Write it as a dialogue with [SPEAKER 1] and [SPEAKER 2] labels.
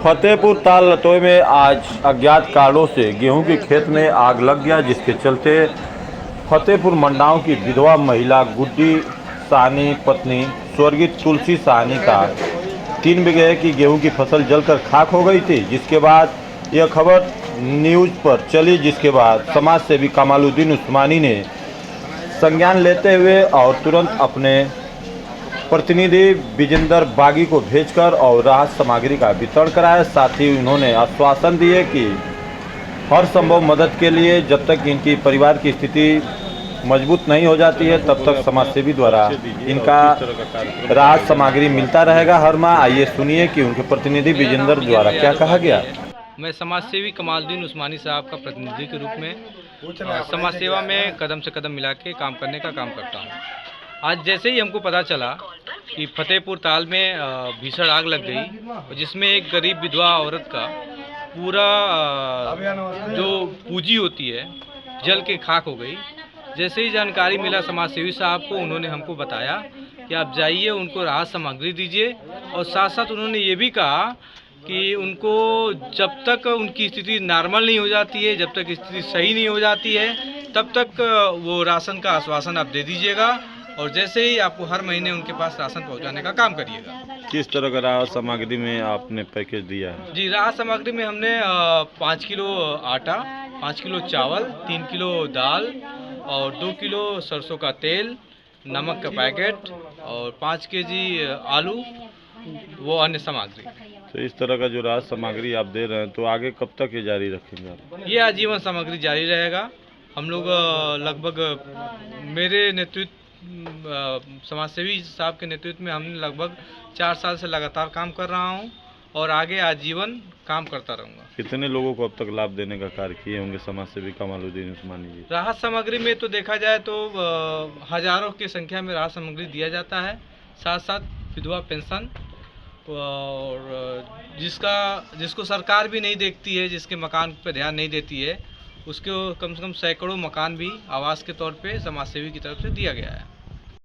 [SPEAKER 1] फतेहपुर ताल लतोय में आज अज्ञात कारणों से गेहूं के खेत में आग लग गया, जिसके चलते फतेहपुर मंडाव की विधवा महिला गुड्डी साहनी पत्नी स्वर्गीय तुलसी साहनी का 3 बीघे की गेहूं की फसल जलकर खाक हो गई थी। जिसके बाद यह खबर न्यूज पर चली, जिसके बाद समाज सेवी कमालुद्दीन उस्मानी ने संज्ञान लेते हुए और तुरंत अपने प्रतिनिधि विजेंद्र बागी को भेजकर और राहत सामग्री का वितरण कराया। साथ ही उन्होंने आश्वासन दिए कि हर संभव मदद के लिए जब तक इनकी परिवार की स्थिति मजबूत नहीं हो जाती है तब तक समाजसेवी द्वारा इनका राहत सामग्री मिलता रहेगा हर माह। आइए सुनिए कि उनके प्रतिनिधि विजेंद्र द्वारा क्या कहा गया।
[SPEAKER 2] मैं समाजसेवी कमालुद्दीन उस्मानी साहब का प्रतिनिधि के रूप में समाज सेवा में कदम से कदम मिला के काम करने का काम करता हूँ। आज जैसे ही हमको पता चला कि फतेहपुर ताल में भीषण आग लग गई, जिसमें एक गरीब विधवा औरत का पूरा जो पूंजी होती है जल के खाक हो गई। जैसे ही जानकारी मिला समाजसेवी साहब को, उन्होंने हमको बताया कि आप जाइए, उनको राहत सामग्री दीजिए। और साथ साथ उन्होंने ये भी कहा कि उनको जब तक उनकी स्थिति नॉर्मल नहीं हो जाती है, जब तक स्थिति सही नहीं हो जाती है, तब तक वो राशन का आश्वासन आप दे दीजिएगा और जैसे ही आपको हर महीने उनके पास राशन पहुंचाने का काम करिएगा।
[SPEAKER 1] किस तरह का राहत सामग्री में आपने पैकेज दिया है?
[SPEAKER 2] जी, राहत सामग्री में हमने 5 किलो आटा, 5 किलो चावल, 3 किलो दाल और 2 किलो सरसों का तेल, नमक का पैकेट और 5 केजी आलू, वो अन्य सामग्री।
[SPEAKER 1] तो इस तरह का जो राहत सामग्री आप दे रहे हैं तो आगे कब तक ये जारी रखेंगे आप?
[SPEAKER 2] ये आजीवन सामग्री जारी रहेगा। हम लोग लगभग मेरे नेतृत्व समाजसेवी साहब के नेतृत्व में हमने लगभग 4 साल से लगातार काम कर रहा हूँ और आगे आजीवन काम करता रहूँगा।
[SPEAKER 1] कितने लोगों को अब तक लाभ देने का कार्य किए होंगे समाजसेवी कमालुद्दीन उस्मानी जी?
[SPEAKER 2] राहत सामग्री में तो देखा जाए तो हजारों की संख्या में राहत सामग्री दिया जाता है। साथ साथ विधवा पेंशन और जिसको सरकार भी नहीं देखती है, जिसके मकान पर ध्यान नहीं देती है, उसको कम से कम सैकड़ों मकान भी आवास के तौर पे समाजसेवी की तरफ से दिया गया है।